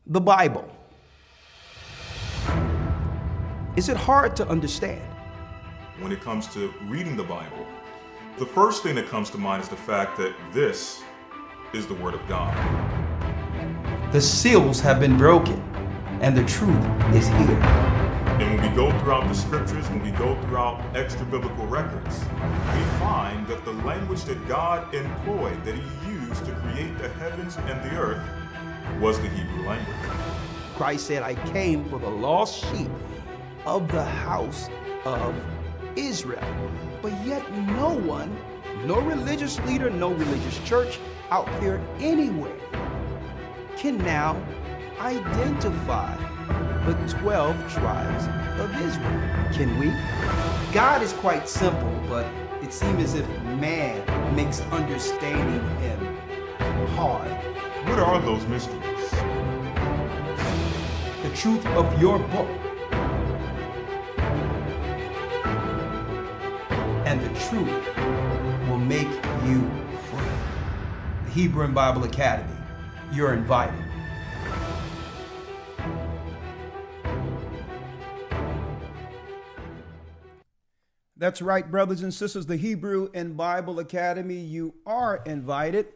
The Bible. Is it hard to understand? When it comes to reading the Bible, the first thing that comes to mind is the fact that this is the Word of God. The seals have been broken, and the truth is here. And when we go throughout the scriptures, when we go throughout extra biblical records, we find that the language that God employed, that He used to create the heavens and the earth, was the Hebrew language. Christ said, I came for the lost sheep of the house of Israel. But yet no one, no religious leader, no religious church out there anywhere can now identify the 12 tribes of Israel. Can we? God is quite simple, but it seems as if man makes understanding Him hard. What are those mysteries? The truth of your book and the truth will make you free. The Hebrew and Bible Academy, you're invited. That's right, brothers and sisters, the Hebrew and Bible Academy, you are invited.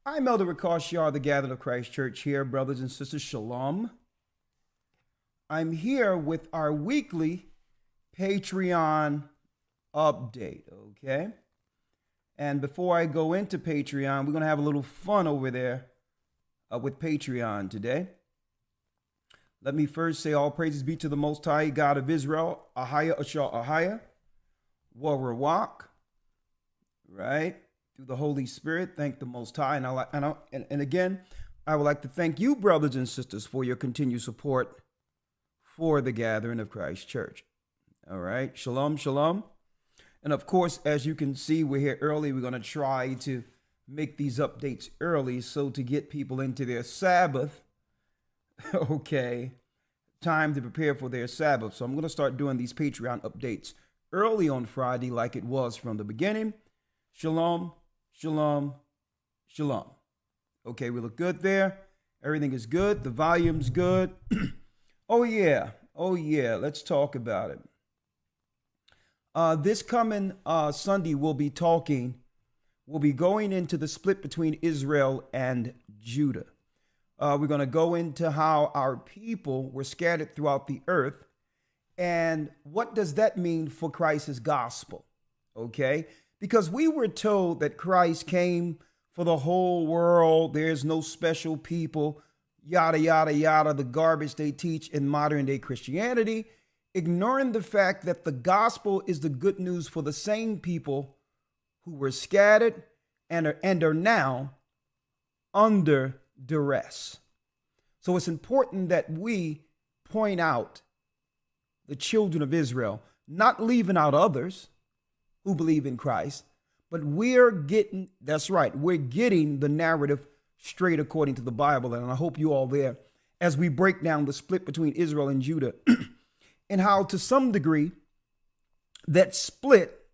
I'm Elder Rikashar, the Gathered of Christ Church here, brothers and sisters, shalom. I'm here with our weekly Patreon update, okay? And before I go into Patreon, we're going to have a little fun over there with Patreon today. Let me first say all praises be to the Most High God of Israel, Ahaya Ashar Ahaya, Warawak, right? Through the Holy Spirit, thank the Most High. And again, I would like to thank you, brothers and sisters, for your continued support for the Gathering of Christ Church. All right, shalom, shalom. And of course, as you can see, we're here early. We're going to try to make these updates early so to get people into their Sabbath, okay, time to prepare for their Sabbath. So I'm going to start doing these Patreon updates early on Friday like it was from the beginning. Shalom, shalom, shalom. Okay, we look good there. Everything is good. The volume's good. Oh, yeah. Let's talk about it. This coming Sunday, we'll be going into the split between Israel and Judah. We're going to go into how our people were scattered throughout the earth. And what does that mean for Christ's gospel? Okay? Because we were told that Christ came for the whole world. There's no special people, yada, yada, yada, the garbage they teach in modern day Christianity, ignoring the fact that the gospel is the good news for the same people who were scattered and are now under duress. So it's important that we point out the children of Israel, not leaving out others who believe in Christ, but we're getting the narrative straight according to the Bible. And I hope you all there as we break down the split between Israel and Judah and how to some degree that split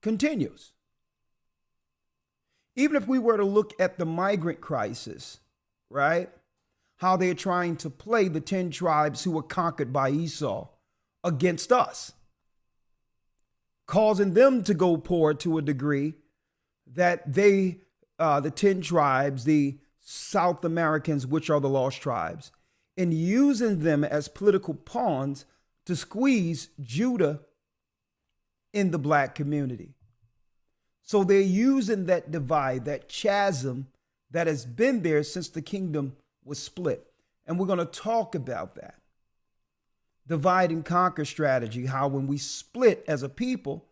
continues. Even if we were to look at the migrant crisis, right? How they're trying to play the 10 tribes who were conquered by Esau against us, causing them to go poor to a degree that the 10 tribes, the South Americans, which are the lost tribes, and using them as political pawns to squeeze Judah in the black community. So they're using that divide, that chasm that has been there since the kingdom was split. And we're going to talk about that. Divide and conquer strategy, how when we split as a people,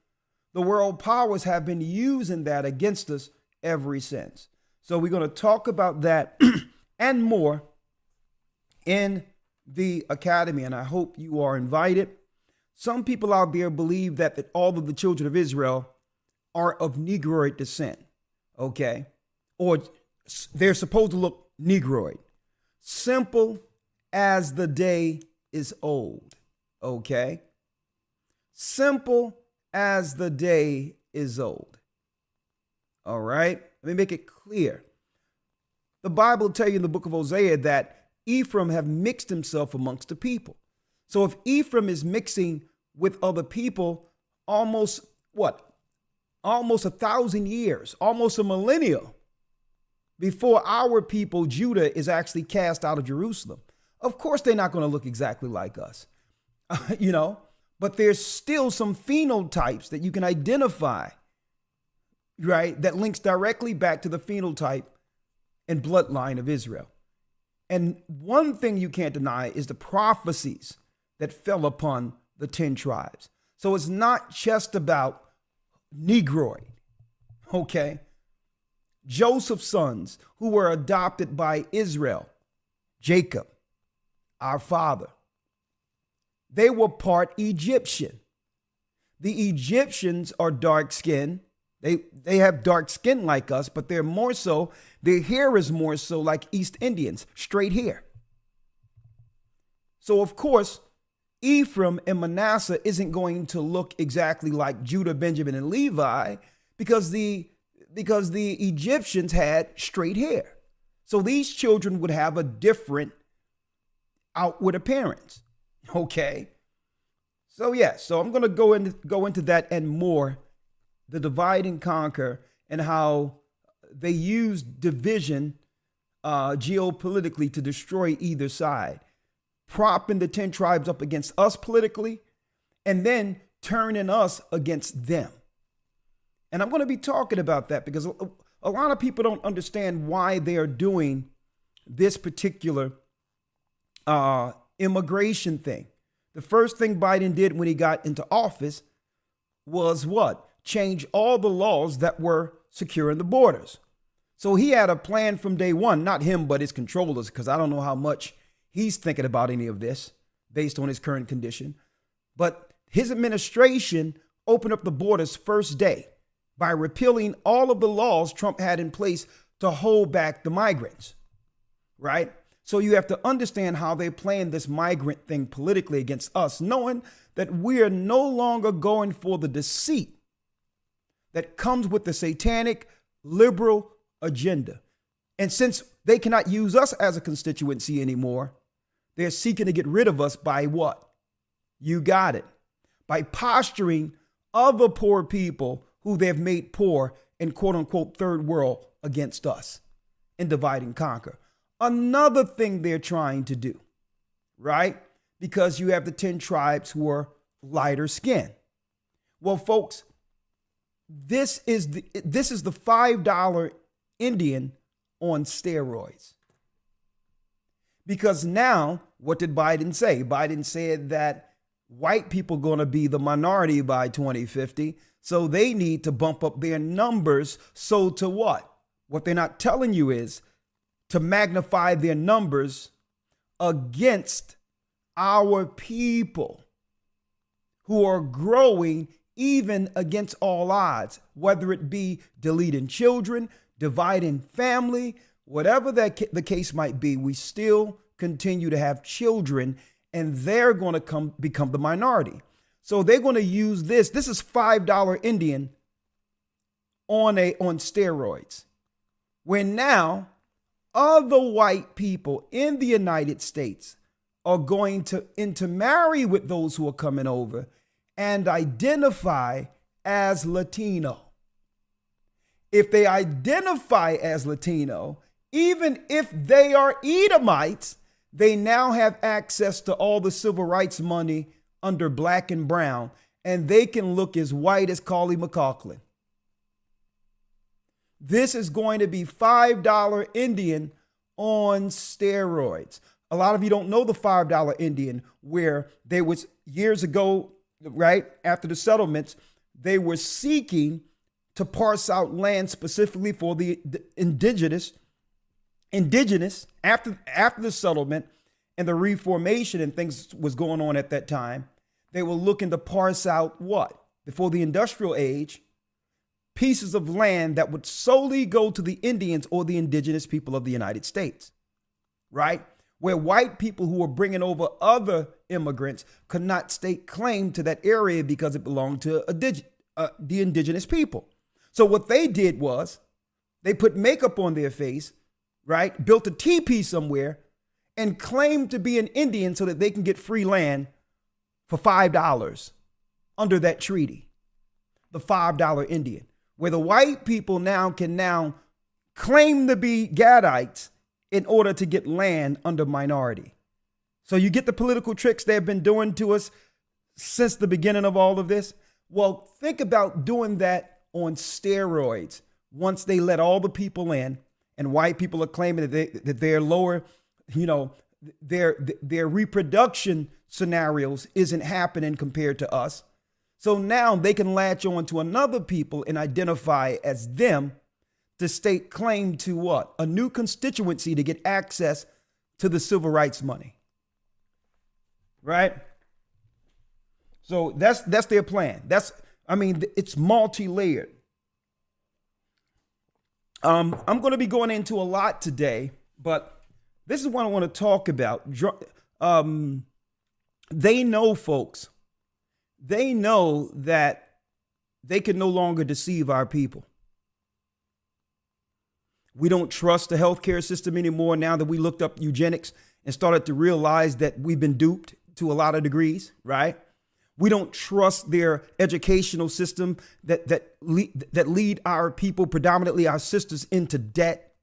the world powers have been using that against us ever since. So we're going to talk about that and more in the academy, and I hope you are invited. Some people out there believe that all of the children of Israel are of Negroid descent, okay? Or they're supposed to look Negroid. Simple as the day is old, okay? Simple as the day is old. All right? Let me make it clear. The Bible tells you in the book of Hosea that Ephraim have mixed himself amongst the people. So if Ephraim is mixing with other people, almost 1,000 years, almost a millennium before our people, Judah, is actually cast out of Jerusalem. Of course, they're not going to look exactly like us, but there's still some phenotypes that you can identify, right? That links directly back to the phenotype and bloodline of Israel. And one thing you can't deny is the prophecies that fell upon the 10 tribes. So it's not just about Negroid, okay? Joseph's sons who were adopted by Israel, Jacob, our father, they were part Egyptian. The Egyptians are dark skinned. They have dark skin like us, but they're more so, their hair is more so like East Indians, straight hair. So of course, Ephraim and Manasseh isn't going to look exactly like Judah, Benjamin, and Levi because the Egyptians had straight hair. So these children would have a different outward appearance. Okay. So so I'm going to go into that and more, the divide and conquer and how they use division geopolitically to destroy either side, propping the 10 tribes up against us politically and then turning us against them. And I'm going to be talking about that because a lot of people don't understand why they are doing this particular immigration thing. The first thing Biden did when he got into office was what? Change all the laws that were securing the borders. So he had a plan from day one, not him, but his controllers, because I don't know how much he's thinking about any of this based on his current condition. But his administration opened up the borders first day by repealing all of the laws Trump had in place to hold back the migrants, right? So you have to understand how they're playing this migrant thing politically against us, knowing that we are no longer going for the deceit that comes with the satanic liberal agenda. And since they cannot use us as a constituency anymore, they're seeking to get rid of us by what? You got it. By posturing other poor people who they've made poor in quote unquote third world against us and divide and conquer. Another thing they're trying to do, right? Because you have the 10 tribes who are lighter skin. Well, folks, this is the $5 Indian on steroids. Because now, what did Biden say? Biden said that white people are going to be the minority by 2050. So they need to bump up their numbers. So to what? What they're not telling you is to magnify their numbers against our people who are growing even against all odds, whether it be deleting children, dividing family, whatever the case might be, we still continue to have children and they're going to become the minority. So they're going to use this. This is $5 Indian on steroids. Where now other white people in the United States are going to intermarry with those who are coming over and identify as Latino. If they identify as Latino, even if they are Edomites, they now have access to all the civil rights money under black and brown, and they can look as white as Carly McLaughlin. This is going to be $5 Indian on steroids. A lot of you don't know the $5 Indian, where there was years ago, right after the settlements, they were seeking to parse out land specifically for the indigenous after the settlement and the reformation and things was going on at that time. They were looking to parse out what? Before the industrial age, pieces of land that would solely go to the Indians or the indigenous people of the United States, right? Where white people who were bringing over other immigrants could not stake claim to that area because it belonged to the indigenous people. So what they did was they put makeup on their face, right, built a teepee somewhere and claimed to be an Indian so that they can get free land for $5 under that treaty, the $5 Indian, where the white people can claim to be Gadites in order to get land under minority. So you get the political tricks they've been doing to us since the beginning of all of this. Well, think about doing that on steroids once they let all the people in, and white people are claiming that they're lower, their reproduction scenarios isn't happening compared to us. So now they can latch on to another people and identify as them to stake claim to what? A new constituency to get access to the civil rights money. Right? So that's their plan. It's multi-layered. I'm going to be going into a lot today, but this is what I want to talk about. They know, folks. They know that they can no longer deceive our people. We don't trust the healthcare system anymore now that we looked up eugenics and started to realize that we've been duped to a lot of degrees, right? We don't trust their educational system that lead our people, predominantly our sisters, into debt,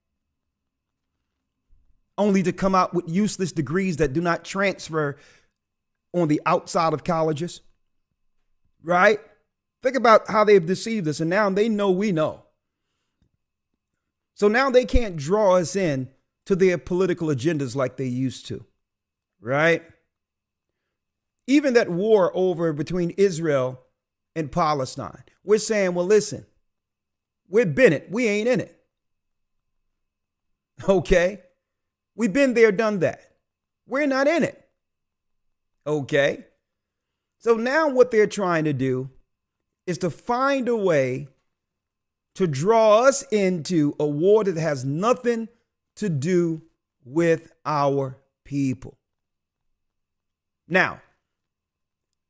only to come out with useless degrees that do not transfer on the outside of colleges, right? Think about how they've deceived us, and now they know we know. So now they can't draw us in to their political agendas like they used to, right? Even that war over between Israel and Palestine, we're saying, well, listen, we're Bennett, we ain't in it. Okay? We've been there, done that. We're not in it. Okay? So now what they're trying to do is to find a way to draw us into a war that has nothing to do with our people. Now,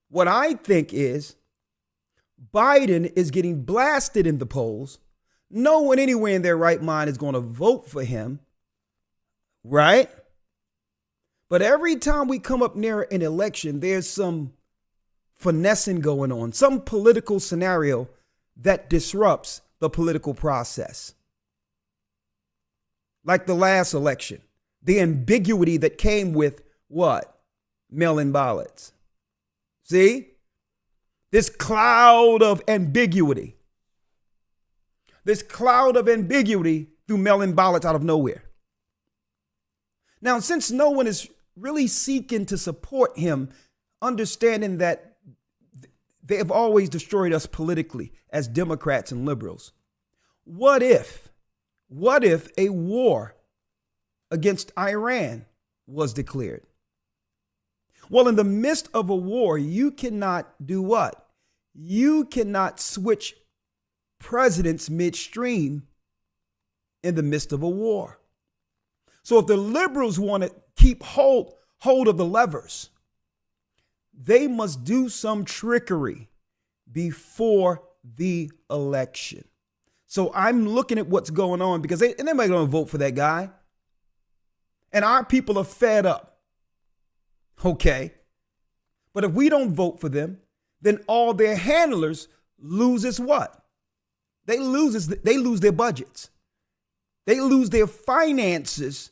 what I think is Biden is getting blasted in the polls. No one anywhere in their right mind is going to vote for him, right? But every time we come up near an election, there's some finessing going on, some political scenario that disrupts the political process. Like the last election, the ambiguity that came with what? Mail-in ballots. See? This cloud of ambiguity. This cloud of ambiguity through mail-in ballots out of nowhere. Now, since no one is really seeking to support him, understanding that they have always destroyed us politically as Democrats and liberals, what if a war against Iran was declared? Well, in the midst of a war, you cannot do what? You cannot switch presidents midstream in the midst of a war. So if the liberals want to keep hold of the levers, they must do some trickery before the election. So I'm looking at what's going on because they're not going to vote for that guy. And our people are fed up. Okay. But if we don't vote for them, then all their handlers loses what? They lose their budgets. They lose their finances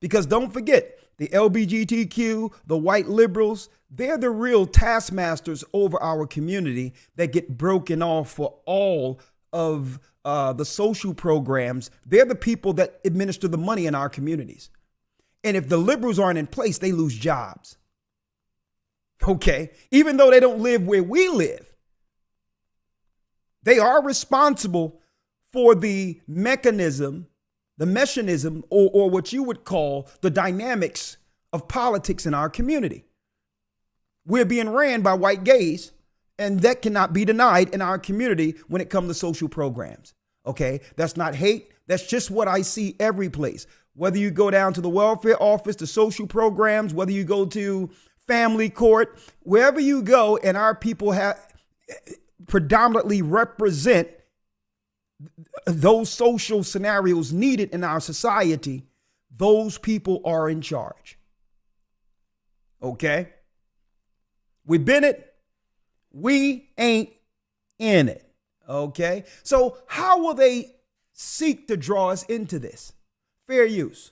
because don't forget, the LGBTQ, the white liberals, they're the real taskmasters over our community that get broken off for all of the social programs. They're the people that administer the money in our communities. And if the liberals aren't in place, they lose jobs. Okay. Even though they don't live where we live, they are responsible for the mechanism, or what you would call the dynamics of politics in our community. We're being ran by white gays, and that cannot be denied in our community when it comes to social programs. Okay. That's not hate. That's just what I see every place. Whether you go down to the welfare office, the social programs, whether you go to family court, wherever you go, and our people have predominantly represent those social scenarios needed in our society, those people are in charge. Okay? We've been it. We ain't in it. Okay? So how will they seek to draw us into this? Fair use.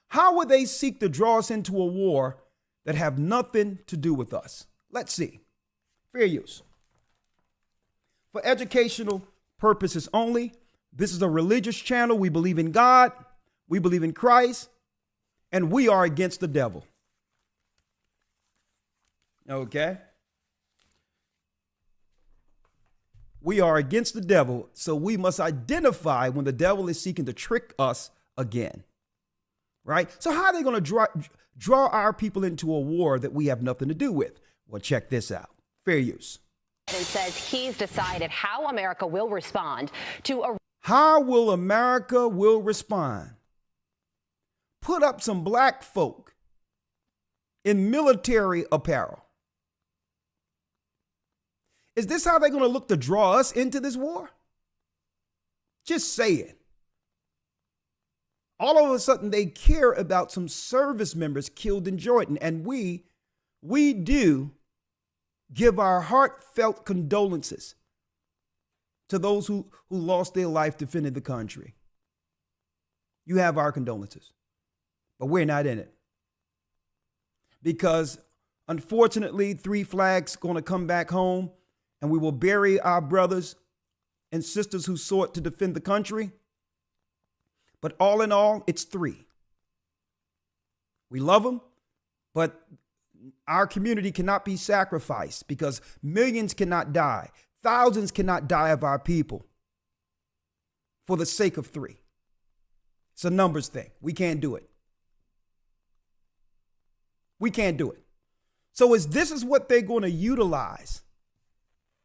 How will they seek to draw us into a war that have nothing to do with us? Let's see. Fair use. For educational purposes only, this is a religious channel. We believe in God, we believe in Christ, and we are against the devil. Okay? We are against the devil, so we must identify when the devil is seeking to trick us again. Right? So how are they going to draw our people into a war that we have nothing to do with? Well, check this out. Fair use. And says he's decided how America will respond to a... How will America will respond? Put up some black folk in military apparel. Is this how they're going to look to draw us into this war? Just say it. All of a sudden, they care about some service members killed in Jordan. And we do give our heartfelt condolences to those who lost their life defending the country. You have our condolences, but we're not in it. Because unfortunately, Three Flags going to come back home and we will bury our brothers and sisters who sought to defend the country. But all in all, it's three. We love them, but our community cannot be sacrificed because millions cannot die. Thousands cannot die of our people for the sake of three. It's a numbers thing. We can't do it. We can't do it. So this is what they're going to utilize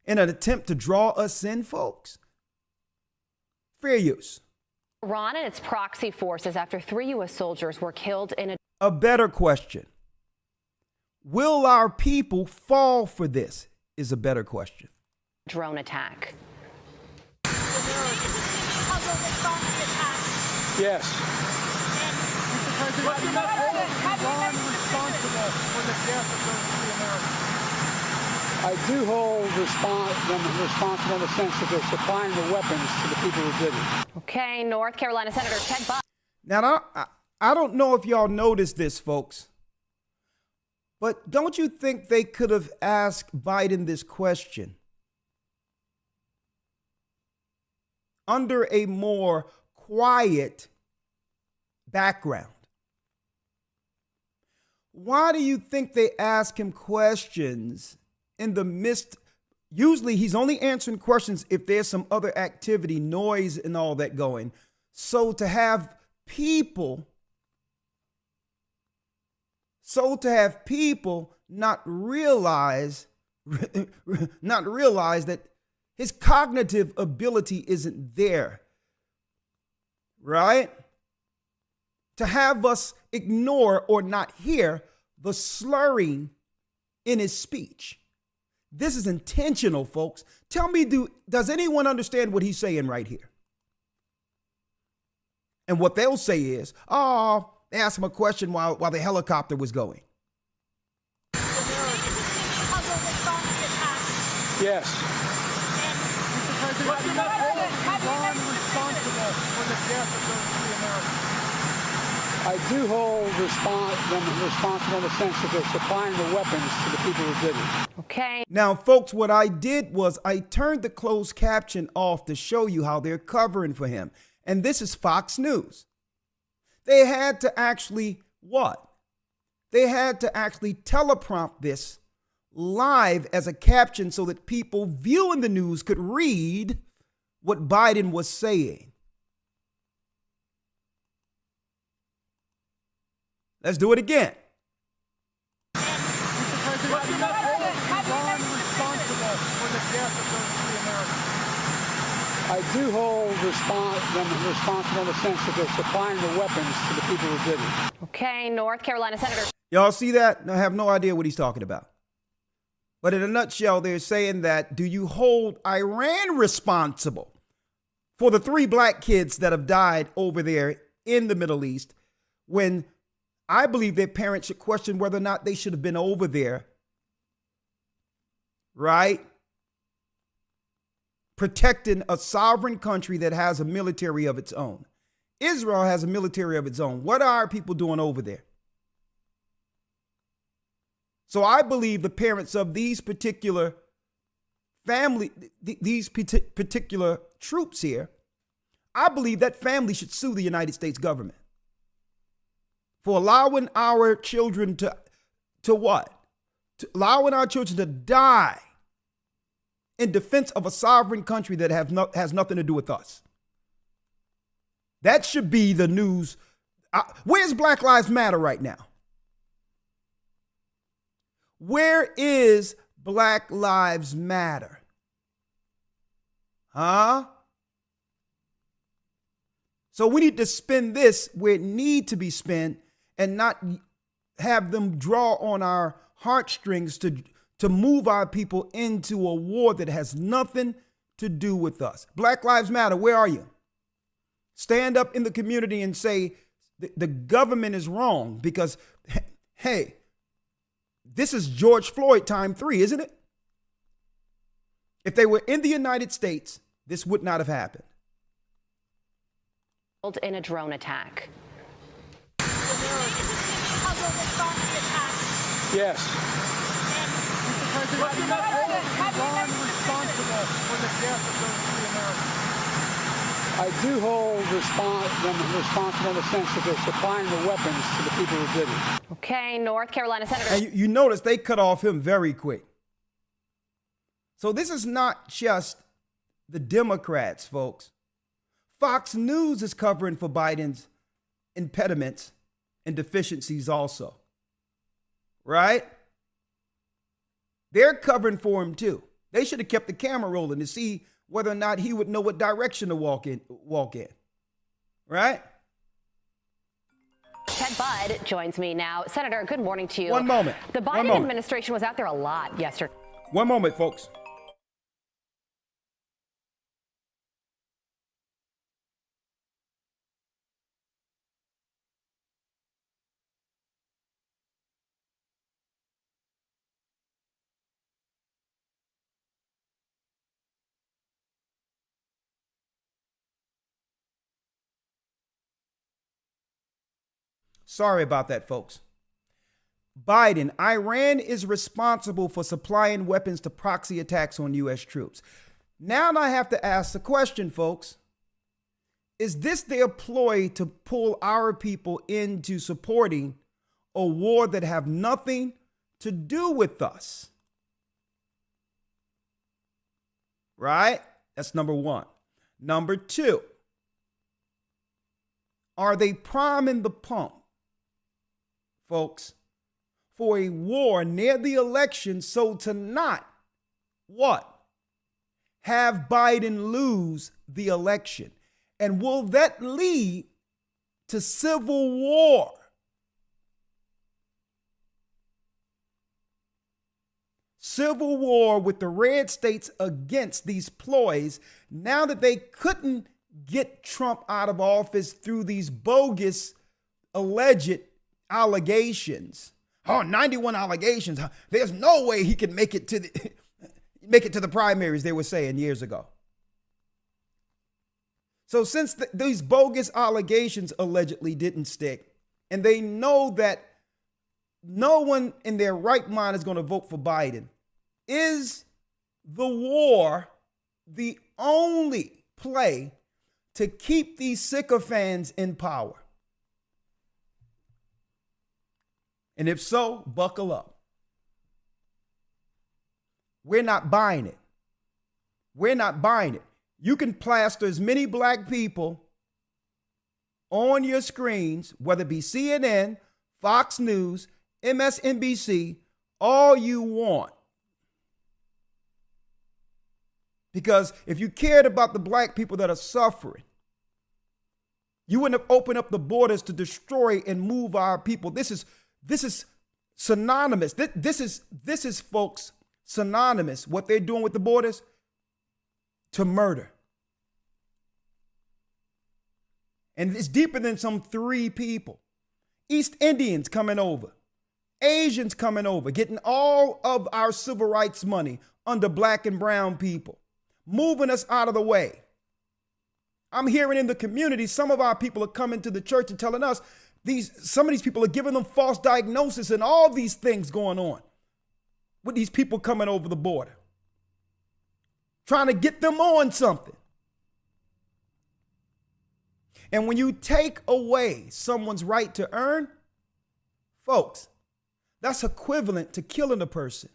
in an attempt to draw us in, folks? Fair use. Iran and its proxy forces after 3 U.S. soldiers were killed in a better question. Will our people fall for this is a better question. Drone attack. Yes. Mr. President, Iran responsible for the death of those 3 Americans? I do hold them responsible in the sense that they're supplying the weapons to the people who did it. Okay, North Carolina Senator Ted Buck. Now, I don't know if y'all noticed this, folks, but don't you think they could have asked Biden this question under a more quiet background? Why do you think they ask him questions in the midst? Usually he's only answering questions if there's some other activity, noise and all that going. So to have people not realize that his cognitive ability isn't there, right? To have us ignore or not hear the slurring in his speech. This is intentional, folks. Tell me, does anyone understand what he's saying right here? And what they'll say is, oh, they asked him a question while the helicopter was going. Yes. Mr. President, Iran responsible for the death of those 3 Americans? I do hold them responsible in the sense that they're supplying the weapons to the people who did it. Okay. Now, folks, what I did was I turned the closed caption off to show you how they're covering for him. And this is Fox News. They had to actually what? They had to actually teleprompt this live as a caption so that people viewing the news could read what Biden was saying. Let's do it again. Mr. President, Iran responsible for the death of those 3 Americans? I do hold them responsible in the sense that they're supplying the weapons to the people who did it. Okay, North Carolina Senator. Y'all see that? I have no idea what he's talking about. But in a nutshell, they're saying that, do you hold Iran responsible for the 3 black kids that have died over there in the Middle East, when I believe their parents should question whether or not they should have been over there, right? Protecting a sovereign country that has a military of its own. Israel has a military of its own. What are our people doing over there? So I believe the parents of these particular these particular troops here, I believe that family should sue the United States government for allowing our children to what? To allowing our children to die in defense of a sovereign country that has nothing to do with us. That should be the news. Where's Black Lives Matter right now? Where is Black Lives Matter? Huh? So we need to spend this where it needs to be spent and not have them draw on our heartstrings to move our people into a war that has nothing to do with us. Black Lives Matter, where are you? Stand up in the community and say the government is wrong because, hey, this is George Floyd time 3, isn't it? If they were in the United States, this would not have happened. In a drone attack. Yes. Mr. President, have you Iran responsible for the death of those 3 Americans? I do hold them responsible in the sense that they're supplying the weapons to the people who did it. Okay, North Carolina Senator. And you notice they cut off him very quick. So this is not just the Democrats, folks. Fox News is covering for Biden's impediments and deficiencies also. Right? They're covering for him too. They should have kept the camera rolling to see whether or not he would know what direction to walk in. Right? Ted Budd joins me now. Senator, good morning to you. One moment. The Biden administration was out there a lot yesterday. One moment, folks. Sorry about that, folks. Biden, Iran is responsible for supplying weapons to proxy attacks on U.S. troops. Now I have to ask the question, folks. Is this their ploy to pull our people into supporting a war that have nothing to do with us? Right? That's number one. Number two, are they priming the pump, folks, for a war near the election so to not, what? Have Biden lose the election? And will that lead to civil war? Civil war with the red states against these ploys now that they couldn't get Trump out of office through these bogus alleged allegations. Oh, 91 allegations. There's no way he can make it to the primaries, they were saying years ago. So since these bogus allegations allegedly didn't stick, and they know that no one in their right mind is going to vote for Biden, is the war the only play to keep these sycophants in power? And if so, buckle up. We're not buying it. We're not buying it. You can plaster as many black people on your screens, whether it be CNN, Fox News, MSNBC, all you want. Because if you cared about the black people that are suffering, you wouldn't have opened up the borders to destroy and move our people. This is synonymous. This is, folks, synonymous. What they're doing with the borders, to murder. And it's deeper than some 3 people. East Indians coming over, Asians coming over, getting all of our civil rights money under black and brown people, moving us out of the way. I'm hearing in the community, some of our people are coming to the church and telling us some of these people are giving them false diagnosis and all these things going on with these people coming over the border, trying to get them on something. And when you take away someone's right to earn, folks, that's equivalent to killing a person.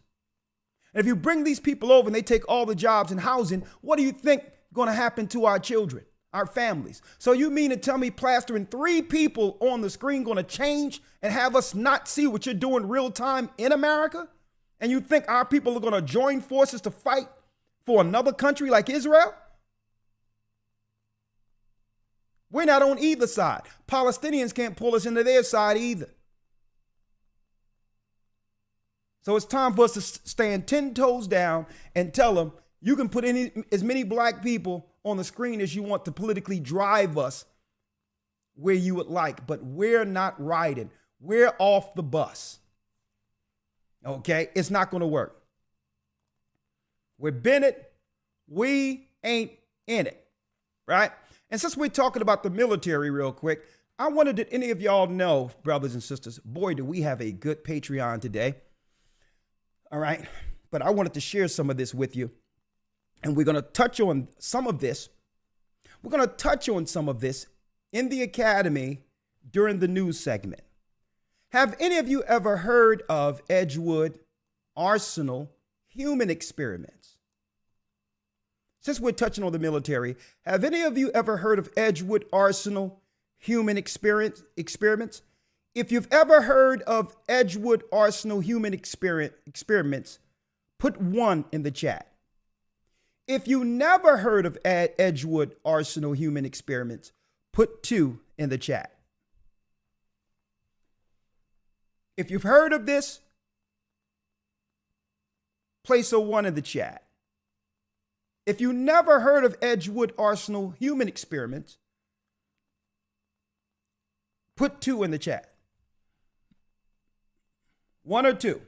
And if you bring these people over and they take all the jobs and housing, what do you think is going to happen to our children, our families? So you mean to tell me plastering 3 people on the screen going to change and have us not see what you're doing real time in America? And you think our people are going to join forces to fight for another country like Israel? We're not on either side. Palestinians can't pull us into their side either. So it's time for us to stand 10 toes down and tell them you can put as many black people on the screen as you want to politically drive us where you would like, but we're not riding. We're off the bus. Okay? It's not going to work. With Bennett, we ain't in it, right? And since we're talking about the military real quick, I wondered, did any of y'all know, brothers and sisters, boy, do we have a good Patreon today. All right. But I wanted to share some of this with you. And we're going to touch on some of this. We're going to touch on some of this in the academy during the news segment. Have any of you ever heard of Edgewood Arsenal human experiments? Since we're touching on the military, have any of you ever heard of Edgewood Arsenal human experiments? If you've ever heard of Edgewood Arsenal human experiments, put 1 in the chat. If you never heard of Edgewood Arsenal human experiments, put 2 in the chat. If you've heard of this, place a 1 in the chat. If you never heard of Edgewood Arsenal human experiments, put 2 in the chat. 1 or 2.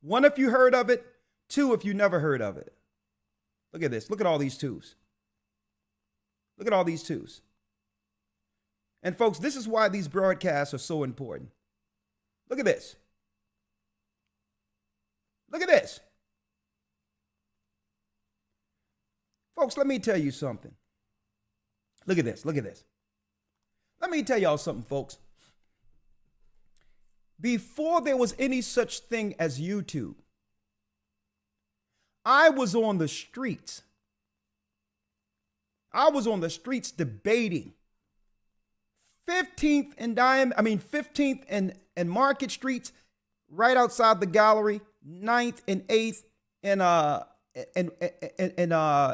1 if you heard of it, 2 if you never heard of it. Look at this. Look at all these 2s. Look at all these 2s. And folks, this is why these broadcasts are so important. Look at this. Look at this. Folks, let me tell you something. Look at this. Look at this. Let me tell y'all something, folks. Before there was any such thing as YouTube, I was on the streets. I was on the streets debating 15th and Market Streets, right outside the gallery, 9th and 8th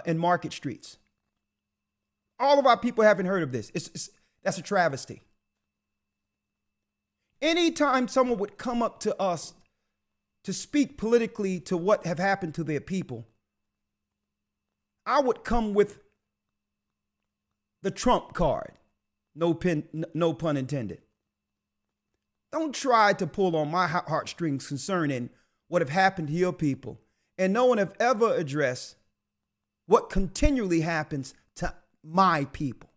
and Market Streets. All of our people haven't heard of this. That's a travesty. Anytime someone would come up to us to speak politically to what have happened to their people, I would come with the Trump card. No pun intended. Don't try to pull on my heartstrings concerning what have happened to your people. And no one have ever addressed what continually happens to my people.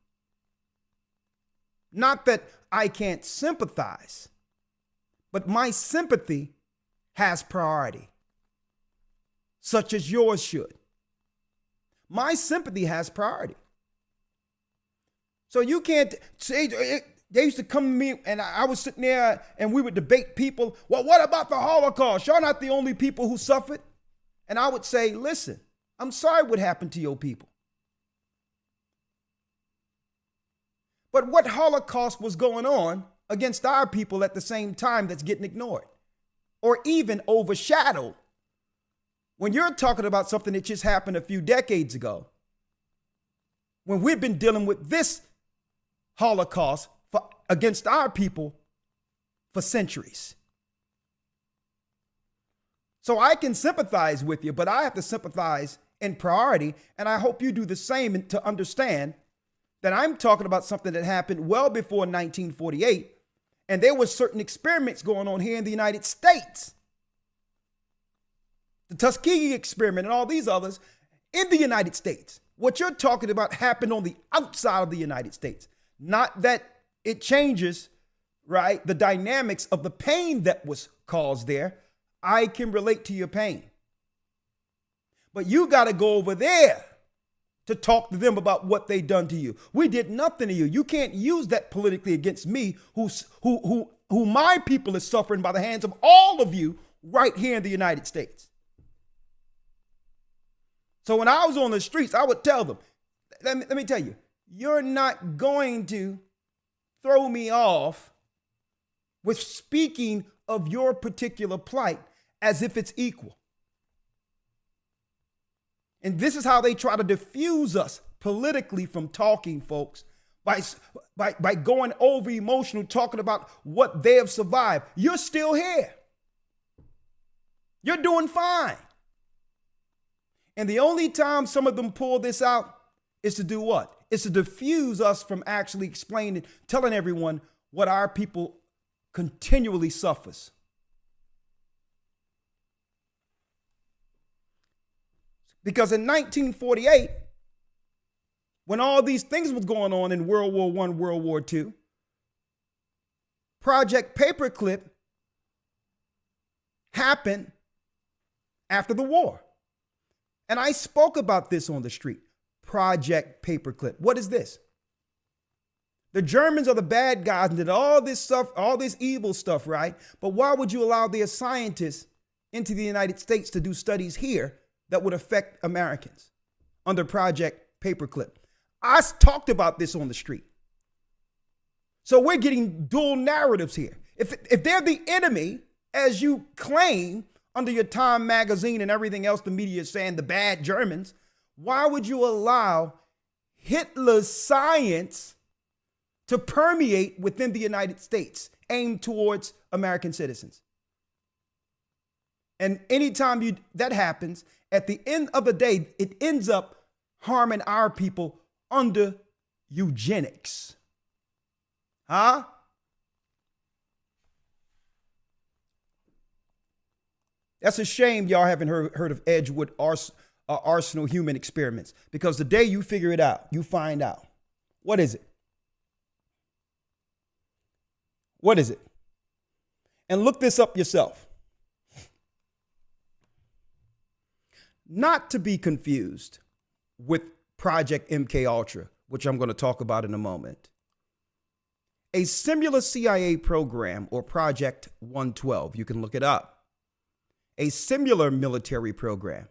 Not that I can't sympathize, but my sympathy has priority, such as yours should. My sympathy has priority. So you can't say, they used to come to me and I was sitting there and we would debate people. Well, what about the Holocaust? You're not the only people who suffered. And I would say, listen, I'm sorry what happened to your people. But what Holocaust was going on against our people at the same time that's getting ignored or even overshadowed when you're talking about something that just happened a few decades ago, when we've been dealing with this Holocaust against our people for centuries. So I can sympathize with you, but I have to sympathize in priority, and I hope you do the same to understand that I'm talking about something that happened well before 1948. And there were certain experiments going on here in the United States. The Tuskegee experiment and all these others in the United States. What you're talking about happened on the outside of the United States. Not that it changes, right, the dynamics of the pain that was caused there. I can relate to your pain. But you got to go over there to talk to them about what they done to you. We did nothing to you. You can't use that politically against me, who my people is suffering by the hands of all of you right here in the United States. So when I was on the streets, I would tell them, let me tell you, you're not going to throw me off with speaking of your particular plight as if it's equal. And this is how they try to diffuse us politically from talking, folks, by going over emotional, talking about what they have survived. You're still here. You're doing fine. And the only time some of them pull this out is to do what? It's to diffuse us from actually explaining, telling everyone what our people continually suffers. Because in 1948, when all these things was going on in World War I, World War II, Project Paperclip happened after the war. And I spoke about this on the street. Project Paperclip. What is this? The Germans are the bad guys and did all this stuff, all this evil stuff, right? But why would you allow their scientists into the United States to do studies here that would affect Americans under Project Paperclip? I talked about this on the street. So we're getting dual narratives here. If they're the enemy, as you claim under your Time magazine and everything else the media is saying, the bad Germans, why would you allow Hitler's science to permeate within the United States, aimed towards American citizens? And anytime that happens, at the end of the day, it ends up harming our people under eugenics. Huh? That's a shame y'all haven't heard of Edgewood Arsenal human experiments, because the day you figure it out, you find out. What is it? What is it? And look this up yourself. Not to be confused with Project MK Ultra, which I'm going to talk about in a moment. A similar CIA program, or Project 112, you can look it up. A similar military program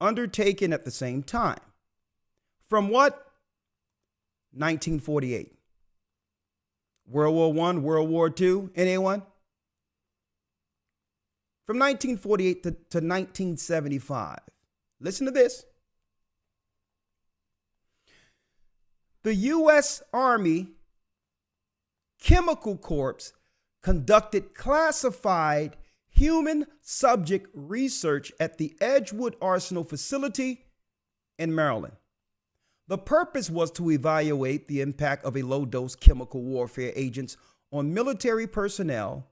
undertaken at the same time. From what? 1948. World War I, World War II, anyone? From 1948 to 1975. Listen to this. The U.S. Army Chemical Corps conducted classified human subject research at the Edgewood Arsenal facility in Maryland. The purpose was to evaluate the impact of a low-dose chemical warfare agents on military personnel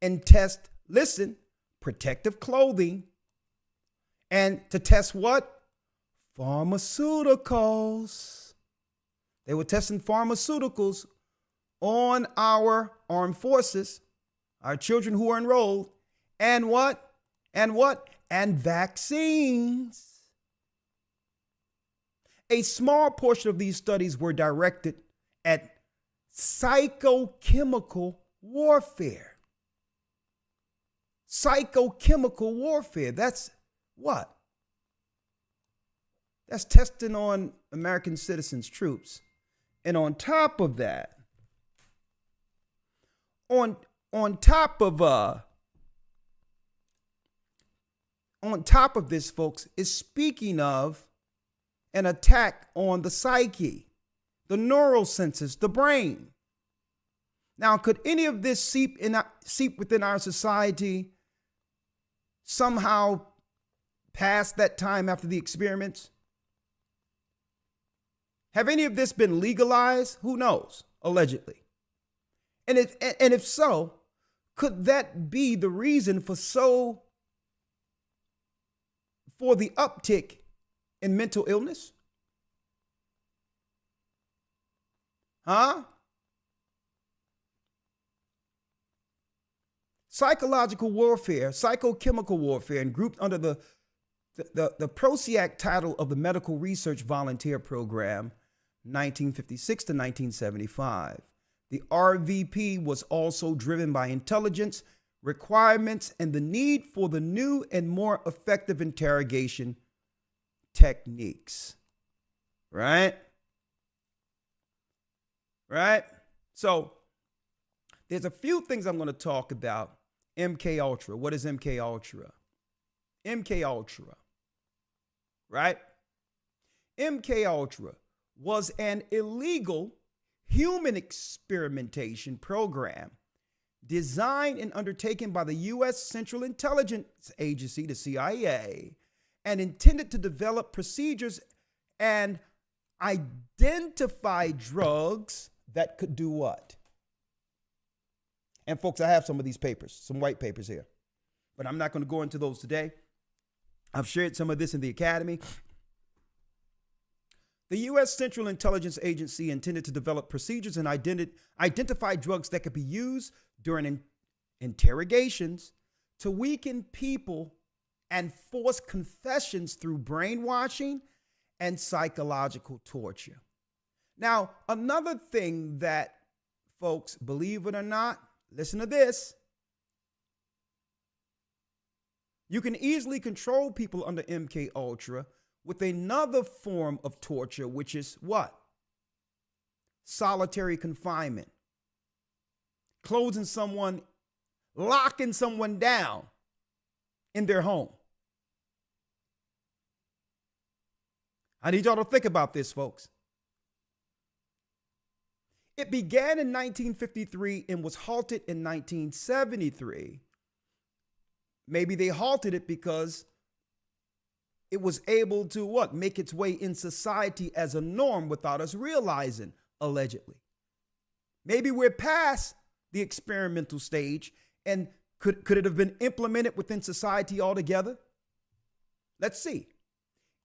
and test, listen, protective clothing, and to test what? Pharmaceuticals. They were testing pharmaceuticals on our armed forces, our children who are enrolled, and what? And what? And vaccines. A small portion of these studies were directed at psychochemical warfare. Psychochemical warfare. That's what? That's testing on American citizens, troops. And on top of that, on top of this, folks, is speaking of an attack on the psyche, the neural senses, the brain. Now, could any of this seep within our society somehow past that time after the experiments? Have any of this been legalized? Who knows? Allegedly. And if so, could that be the reason for the uptick in mental illness? Huh? Psychological warfare, psychochemical warfare, and grouped under the PROSIAC title of the Medical Research Volunteer Program, 1956 to 1975. The RVP was also driven by intelligence, requirements, and the need for the new and more effective interrogation techniques. Right? Right? So there's a few things I'm going to talk about. MK Ultra. What is MK Ultra? MK Ultra. Right? MK Ultra was an illegal human experimentation program designed and undertaken by the U.S. Central Intelligence Agency, the CIA, and intended to develop procedures and identify drugs that could do what? And folks, I have some of these papers, some white papers here, but I'm not going to go into those today. I've shared some of this in the academy. The U.S. Central Intelligence Agency intended to develop procedures and identify drugs that could be used during interrogations to weaken people and force confessions through brainwashing and psychological torture. Now, another thing that, folks, believe it or not, listen to this. You can easily control people under MK Ultra with another form of torture, which is what? Solitary confinement. Closing someone, locking someone down in their home. I need y'all to think about this, folks. It began in 1953 and was halted in 1973. Maybe they halted it because it was able to what? Make its way in society as a norm without us realizing, allegedly. Maybe we're past the experimental stage, and could it have been implemented within society altogether? Let's see.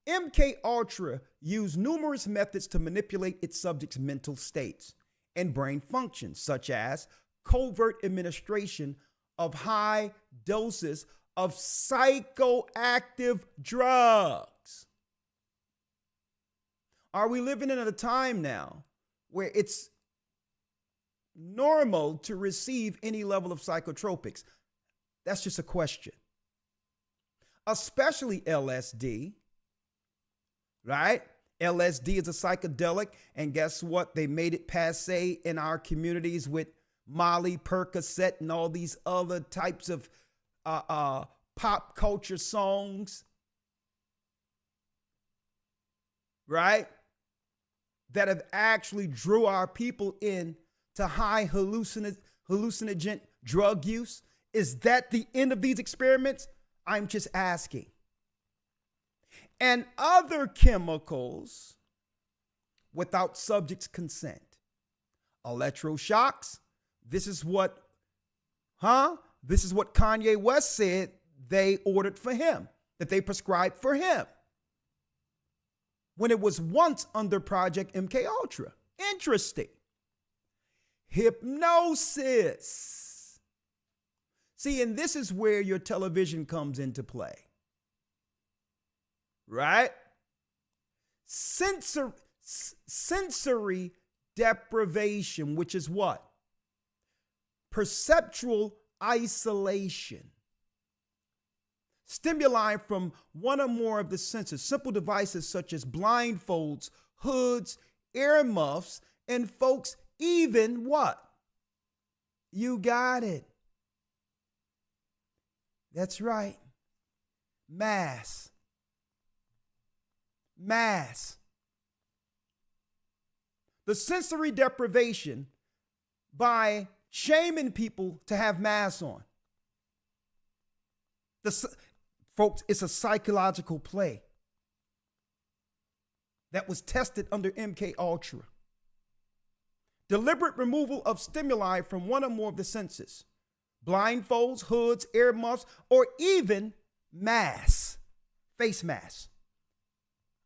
MK Ultra used numerous methods to manipulate its subjects' mental states and brain functions, such as covert administration of high doses of psychoactive drugs. Are we living in a time now where it's normal to receive any level of psychotropics? That's just a question. Especially LSD, right? LSD is a psychedelic, and guess what? They made it passé in our communities with Molly, Percocet, and all these other types of pop culture songs, right? That have actually drew our people in to high hallucinogen drug use. Is that the end of these experiments? I'm just asking. And other chemicals without subject's consent. Electroshocks. This is what Kanye West said they ordered for him, that they prescribed for him, when it was once under Project MK Ultra. Interesting. Hypnosis. See, and this is where your television comes into play. Right? Sensory deprivation, which is what? Perceptual isolation. Stimuli from one or more of the senses. Simple devices such as blindfolds, hoods, earmuffs, and folks, even what? You got it. That's right. Mass. The sensory deprivation by shaming people to have masks on. Folks, it's a psychological play. that was tested under MK Ultra. Deliberate removal of stimuli from one or more of the senses. Blindfolds, hoods, earmuffs, or even masks, face masks.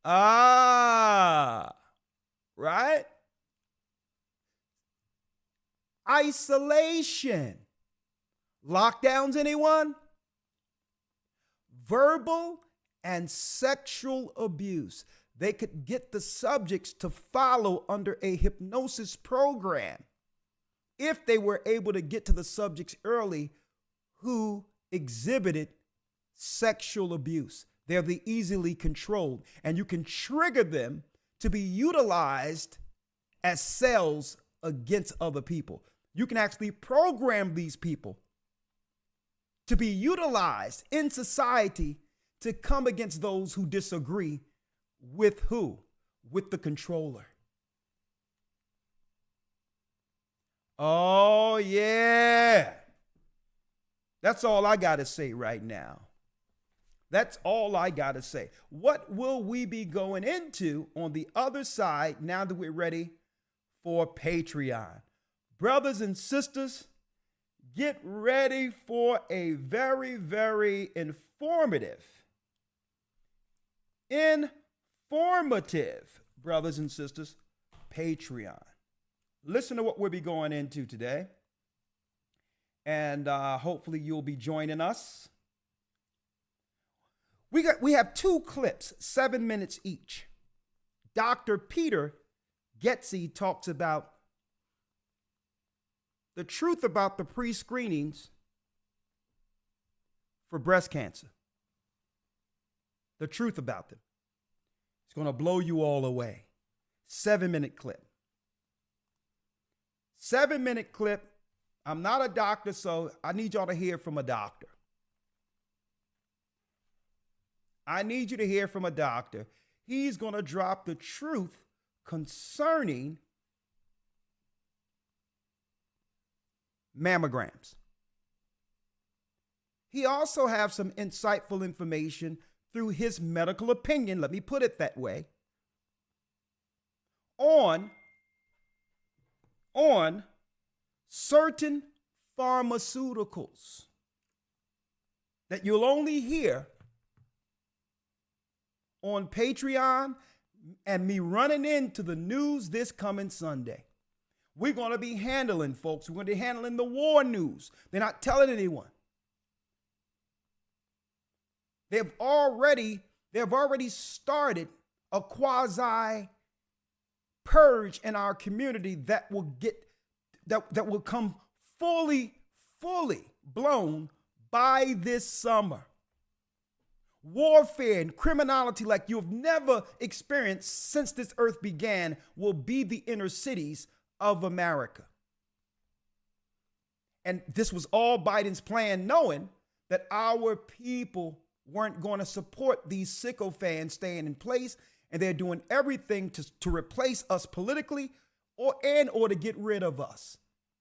Ah, right? Isolation. Lockdowns, anyone? Verbal and sexual abuse. They could get the subjects to follow under a hypnosis program if they were able to get to the subjects early who exhibited sexual abuse. They're the easily controlled, and you can trigger them to be utilized as cells against other people. You can actually program these people to be utilized in society to come against those who disagree with who? With the controller. Oh, yeah. That's all I got to say right now. That's all I got to say. What will we be going into on the other side now that we're ready for Patreon? Brothers and sisters, get ready for a very, very informative, brothers and sisters, Patreon. Listen to what we'll be going into today. And hopefully you'll be joining us. We have 2 clips, 7 minutes each. Dr. Peter Getzey talks about the truth about the pre-screenings for breast cancer. The truth about them. It's going to blow you all away. 7-minute clip. 7-minute clip. I'm not a doctor, so I need y'all to hear from a doctor. I need you to hear from a doctor. He's going to drop the truth concerning mammograms. He also has some insightful information through his medical opinion, let me put it that way, on certain pharmaceuticals that you'll only hear on Patreon and me running into the news this coming Sunday. We're going to be handling, folks. We're going to be handling the war news. They're not telling anyone. They've already started a quasi purge in our community that will come fully blown by this summer. Warfare and criminality like you've never experienced since this earth began will be the inner cities of America. And this was all Biden's plan, knowing that our people weren't going to support these sycophants staying in place, and they're doing everything to replace us politically or to get rid of us.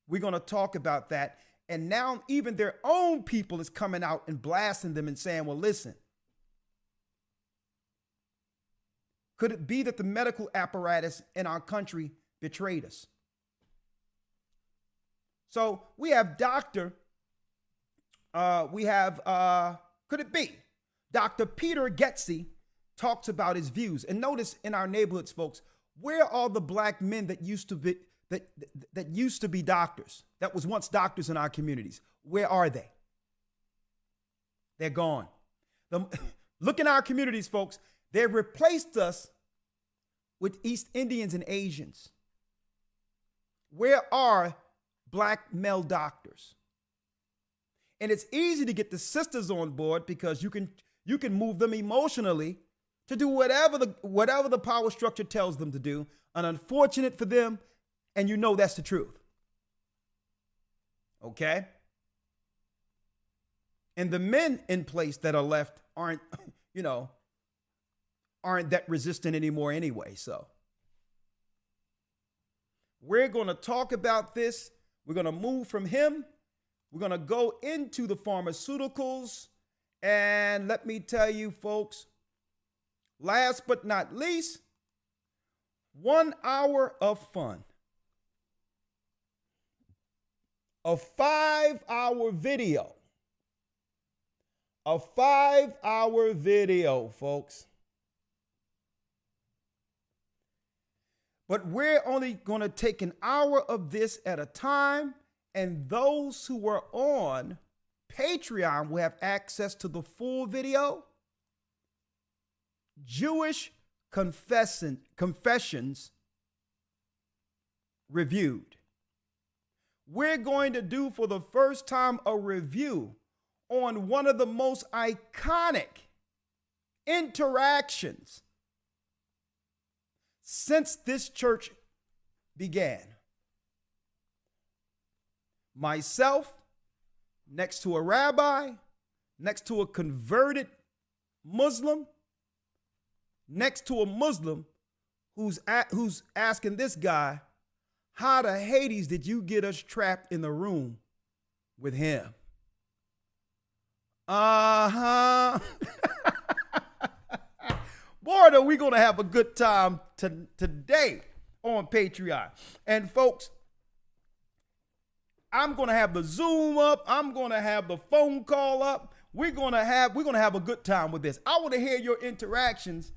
We're going to talk about that. And now even their own people is coming out and blasting them and saying, well, listen, could it be that the medical apparatus in our country betrayed us? So we have could it be? Dr. Peter Getzey talks about his views. And notice in our neighborhoods, folks, where are the black men that used to be doctors, that was once doctors in our communities? Where are they? They're gone. Look in our communities, folks. They've replaced us with East Indians and Asians. Where are black male doctors? And it's easy to get the sisters on board because you can move them emotionally to do whatever the power structure tells them to do. And unfortunate for them, and you know that's the truth. Okay? And the men in place that are left aren't that resistant anymore anyway. So we're going to talk about this. We're going to move from him. We're going to go into the pharmaceuticals. And let me tell you, folks, last but not least, 1 hour of fun. A 5-hour video. A 5-hour video, folks. But we're only going to take an hour of this at a time, and those who are on Patreon will have access to the full video. Jewish confessions reviewed. We're going to do for the first time a review on one of the most iconic interactions since this church began. Myself, next to a rabbi, next to a converted Muslim, next to a Muslim who's asking this guy, how the Hades did you get us trapped in the room with him? Uh-huh. Boy, are we going to have a good time today on Patreon. And folks, I'm going to have the Zoom up. I'm going to have the phone call up. We're going to have a good time with this. I want to hear your interactions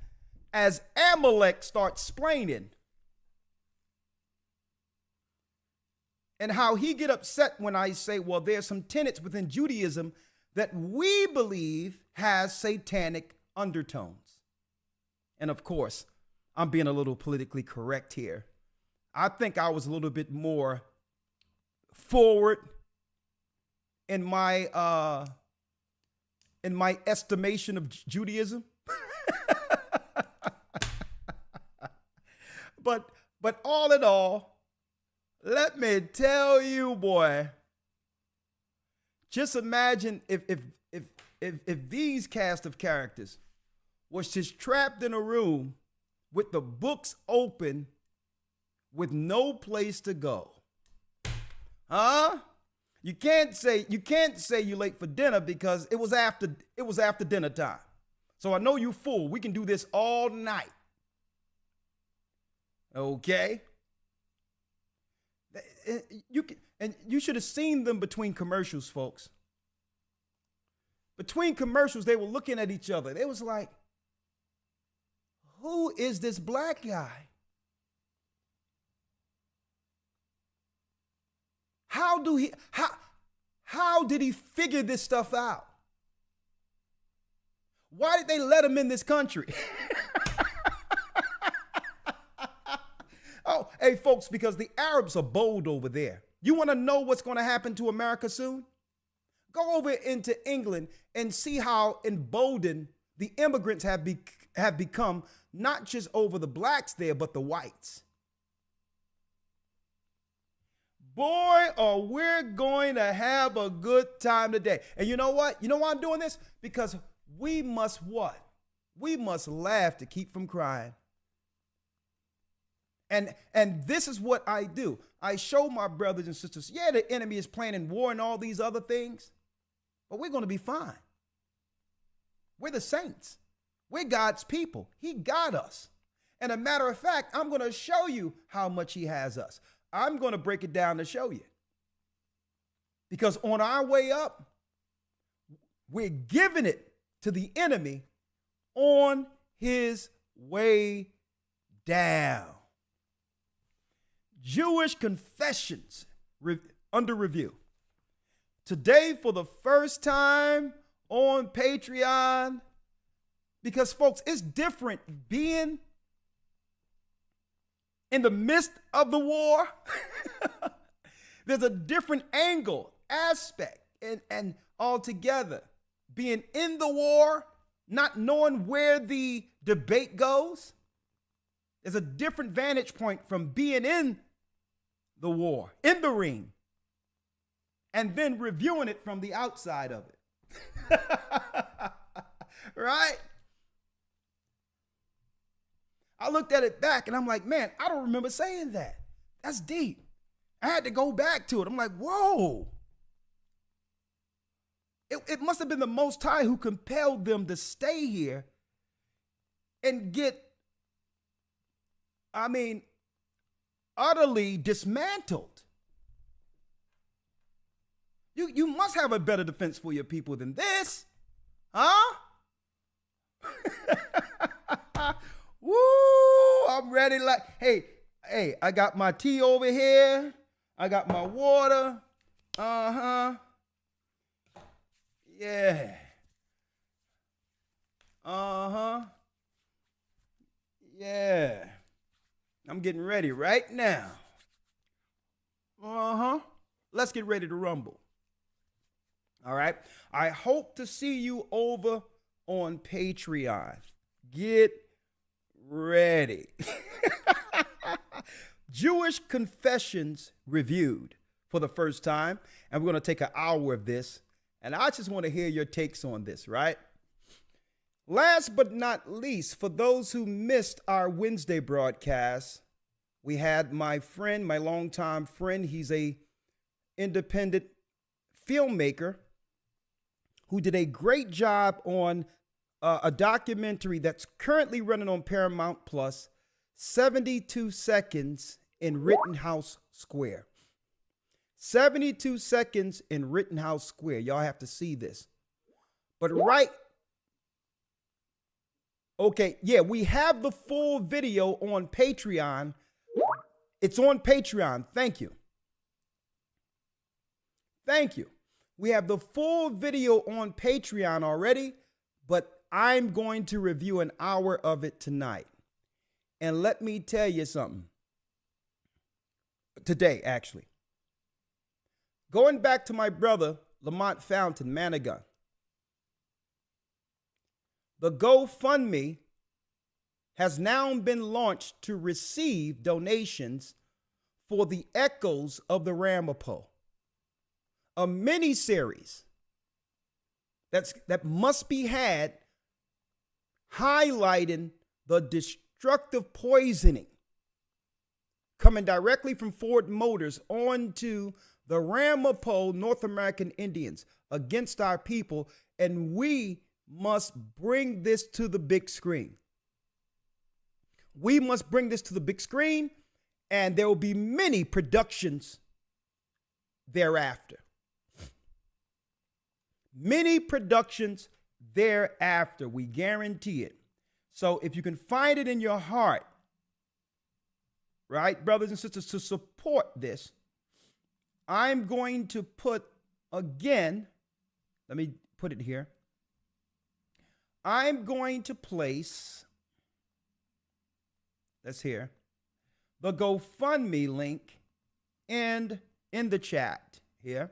as Amalek starts explaining and how he get upset when I say, well, there's some tenets within Judaism that we believe has satanic undertones. And of course, I'm being a little politically correct here. I think I was a little bit more forward in my estimation of Judaism. But all in all, let me tell you, boy, just imagine if these cast of characters was just trapped in a room with the books open with no place to go. Huh? You can't say you're late for dinner because it was after dinner time. So I know you're full. We can do this all night. Okay? You should have seen them between commercials, folks. Between commercials, they were looking at each other. They was like, who is this black guy? How did he figure this stuff out? Why did they let him in this country? Oh, hey, folks, because the Arabs are bold over there. You want to know what's going to happen to America soon? Go over into England and see how emboldened the immigrants have become, not just over the blacks there, but the whites. Boy, are we going to have a good time today. And you know what? You know why I'm doing this? Because we must what? We must laugh to keep from crying. And this is what I do. I show my brothers and sisters, yeah, the enemy is planning war and all these other things, but we're going to be fine. We're the saints. We're God's people. He got us. And a matter of fact, I'm going to show you how much he has us. I'm going to break it down to show you. Because on our way up, we're giving it to the enemy on his way down. Jewish confessions under review. Today, for the first time on Patreon, because folks, it's different being in the midst of the war. There's a different angle, aspect, and altogether being in the war, not knowing where the debate goes. There's a different vantage point from being in the war, in the ring, and then reviewing it from the outside of it. Right? I looked at it back and I'm like, man, I don't remember saying that. That's deep. I had to go back to it. I'm like, whoa. It must have been the Most High who compelled them to stay here and get I mean, utterly dismantled. You must have a better defense for your people than this, huh? Woo! I'm ready. Like, hey, I got my tea over here. I got my water. Uh-huh. Yeah. Uh-huh. Yeah. I'm getting ready right now. Uh-huh. Let's get ready to rumble. All right. I hope to see you over on Patreon. Get ready. Jewish Confessions reviewed for the first time. And we're going to take an hour of this. And I just want to hear your takes on this, right? Last but not least, for those who missed our Wednesday broadcast, we had my friend, my longtime friend. He's a independent filmmaker who did a great job on a documentary that's currently running on Paramount Plus, 72 Seconds in Rittenhouse Square. 72 Seconds in Rittenhouse Square. Y'all have to see this. But okay, yeah, we have the full video on Patreon. It's on Patreon. Thank you. Thank you. We have the full video on Patreon already, but I'm going to review an hour of it tonight. And let me tell you something. Today, actually. Going back to my brother, Lamont Fountain, Manigun. The GoFundMe has now been launched to receive donations for the Echoes of the Ramapo, a mini-series that must be had highlighting the destructive poisoning coming directly from Ford Motors onto the Ramapo North American Indians against our people, and we must bring this to the big screen. We must bring this to the big screen, and there will be many productions thereafter. Many productions thereafter. We guarantee it. So if you can find it in your heart, right, brothers and sisters, to support this, I'm going to put, again, let me put it here. I'm going to place, that's here, the GoFundMe link and in the chat here.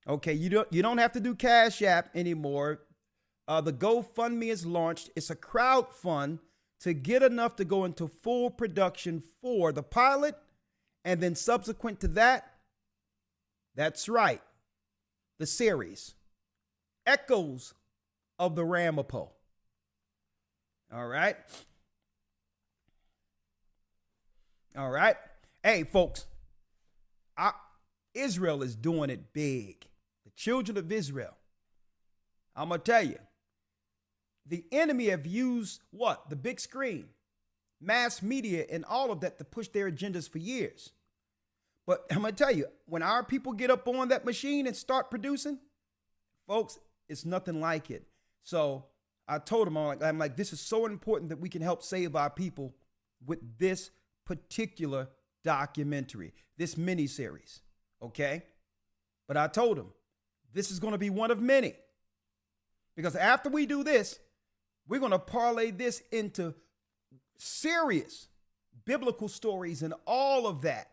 Okay, you don't have to do Cash App anymore. The GoFundMe is launched. It's a crowd fund to get enough to go into full production for the pilot, and then subsequent to that, that's right, the series, Echoes of the Ramapo. All right. All right. Hey, folks, Israel is doing it big. The children of Israel. I'm going to tell you, the enemy have used what? The big screen, mass media, and all of that to push their agendas for years. But I'm going to tell you, when our people get up on that machine and start producing, folks, it's nothing like it. So I told them, I'm like, this is so important that we can help save our people with this particular documentary, this miniseries, okay? But I told them, this is going to be one of many. Because after we do this, we're going to parlay this into serious biblical stories and all of that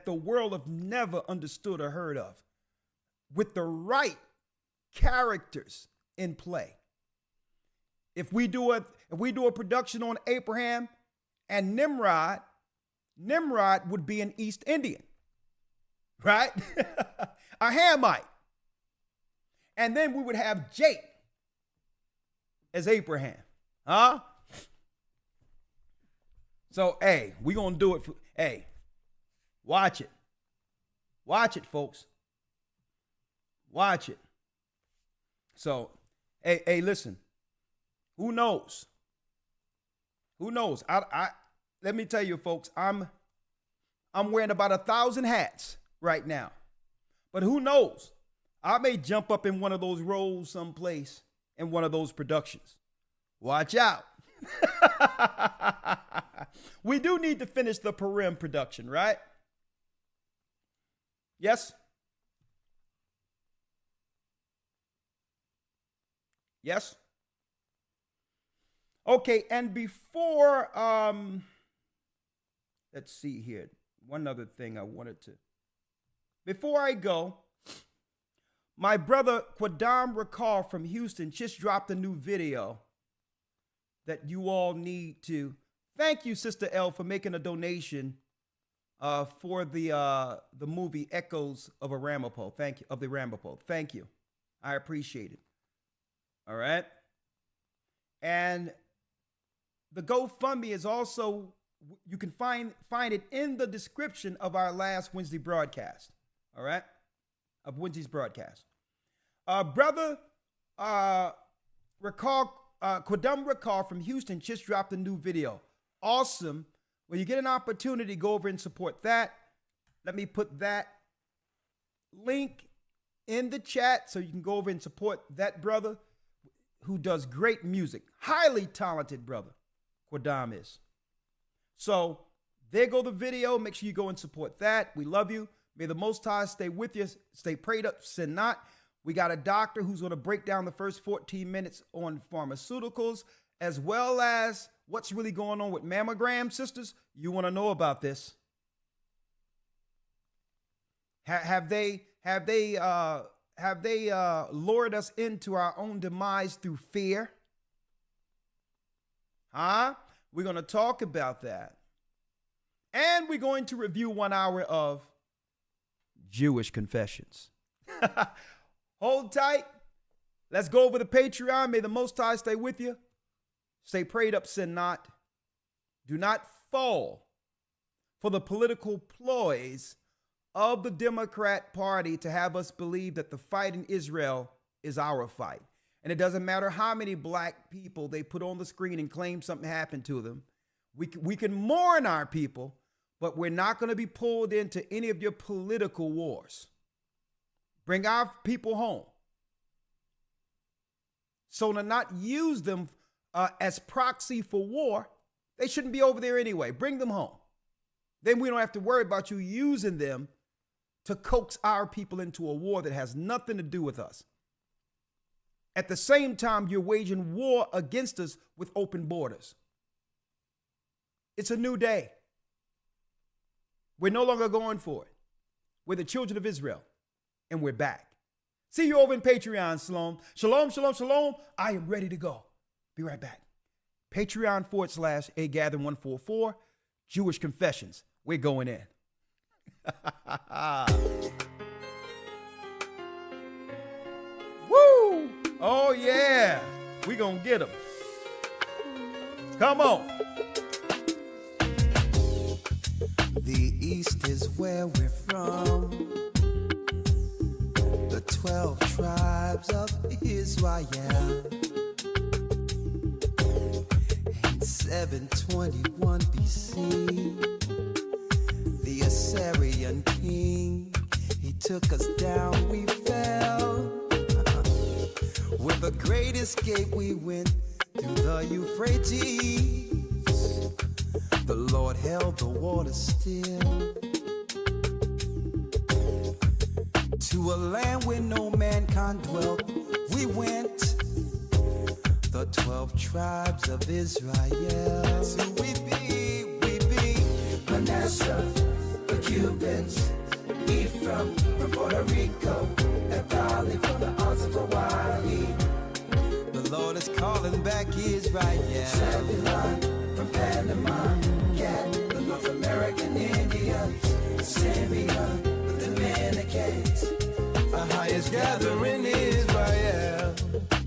the world have never understood or heard of, with the right characters in play. If we do a production on Abraham and Nimrod would be an East Indian, right? A Hamite. And then we would have Jake as Abraham. Huh? So, hey, we're going to do it. Hey, watch it. Watch it, folks. Watch it. So, hey, listen. Who knows? Who knows? Let me tell you, folks, I'm wearing about 1,000 hats right now. But who knows? I may jump up in one of those roles someplace in one of those productions. Watch out. We do need to finish the Purim production, right? Yes? Yes? Okay, and before, let's see here. One other thing I wanted to, before I go, my brother Quadam Rakar from Houston just dropped a new video that you all need to. Thank you, Sister L, for making a donation for the movie Echoes of a Ramapo. Thank you, of the Ramapo. Thank you. I appreciate it. All right. And the GoFundMe is also, you can find it in the description of our last Wednesday broadcast. All right. Of Wednesday's broadcast. Brother Quadam Rakar from Houston just dropped a new video. Awesome. When you get an opportunity, go over and support that. Let me put that link in the chat so you can go over and support that brother who does great music. Highly talented brother, Quadam is. So there go the video. Make sure you go and support that. We love you. May the Most High stay with you. Stay prayed up, sin not. We got a doctor who's going to break down the first 14 minutes on pharmaceuticals, as well as what's really going on with mammogram, sisters. You want to know about this. Have they lured us into our own demise through fear? Huh? We're going to talk about that. And we're going to review 1 hour of Jewish confessions. Hold tight. Let's go over the Patreon. May the Most High stay with you. Stay prayed up, sin not. Do not fall for the political ploys of the Democrat Party to have us believe that the fight in Israel is our fight. And it doesn't matter how many black people they put on the screen and claim something happened to them. We can mourn our people, but we're not going to be pulled into any of your political wars. Bring our people home. So to not use them as proxy for war, they shouldn't be over there anyway. Bring them home. Then we don't have to worry about you using them to coax our people into a war that has nothing to do with us. At the same time, you're waging war against us with open borders. It's a new day. We're no longer going for it. We're the children of Israel, and we're back. See you over in Patreon, Shalom. Shalom, shalom, shalom. I am ready to go. Be right back. Patreon.com/AGathering144, Jewish Confessions. We're going in. Woo! Oh, yeah. We gonna get them. Come on. The East is where we're from. The 12 tribes of Israel. In 721 BC, the Assyrian king, he took us down, we fell. With a great escape, we went through the Euphrates. The Lord held the water still. To a land where no mankind dwelt, we went. The 12 tribes of Israel. That's who we be, Manasseh, the Cubans, Ephraim from Puerto Rico, Naphtali from the Isles of Hawaii. The Lord is calling back Israel. Zebulun from Panama, Gad, the North American Indians, Simeon, the Dominicans. Our highest gathering Israel.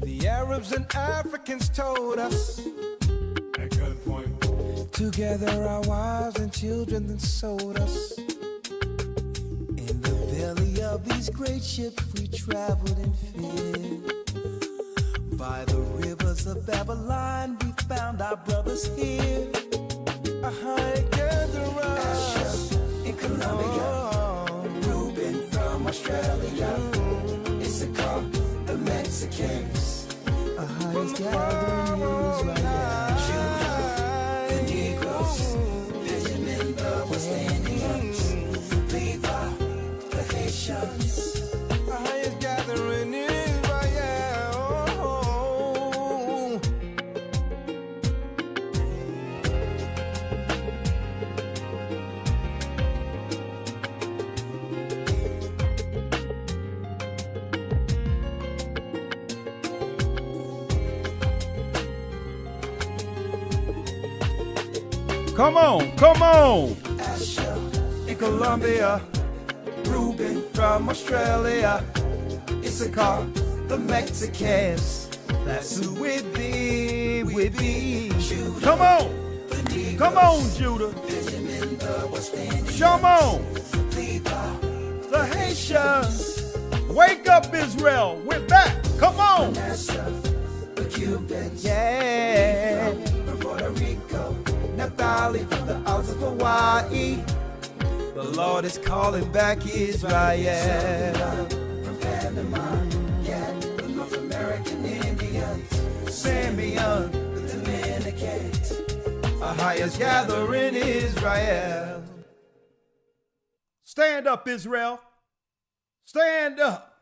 The Arabs and Africans told us. At gunpoint. To gather our wives and children then sold us. In the belly of these great ships we traveled in fear. By the rivers of Babylon we found our brothers here. Asher in Colombia, Reuben from Australia, Issachar, the Mexicans, Ohio's gathering Israel, Judah, the Negroes, Benjamin, the West Indians, Levi, the Haitians, Ohio's gathering Israel. Come on, come on. Asher in Colombia, Reuben from Australia, Issachar, the Mexicans. That's who we be, we be. Judah, Come on. the Negroes, Come on, Judah. Benjamin, the West Indians, Come on. Levi, The Haitians. Wake up, Israel. We're back. Come on. Manasseh, the Cubans, Yeah. from Puerto Rico, Naphtali from the Isles of Hawaii. The Lord is calling back Israel. From Panama, yeah, the North American Indians, Simeon. the Dominicans, Ohio's gathering Israel. Stand up, Israel. Stand up.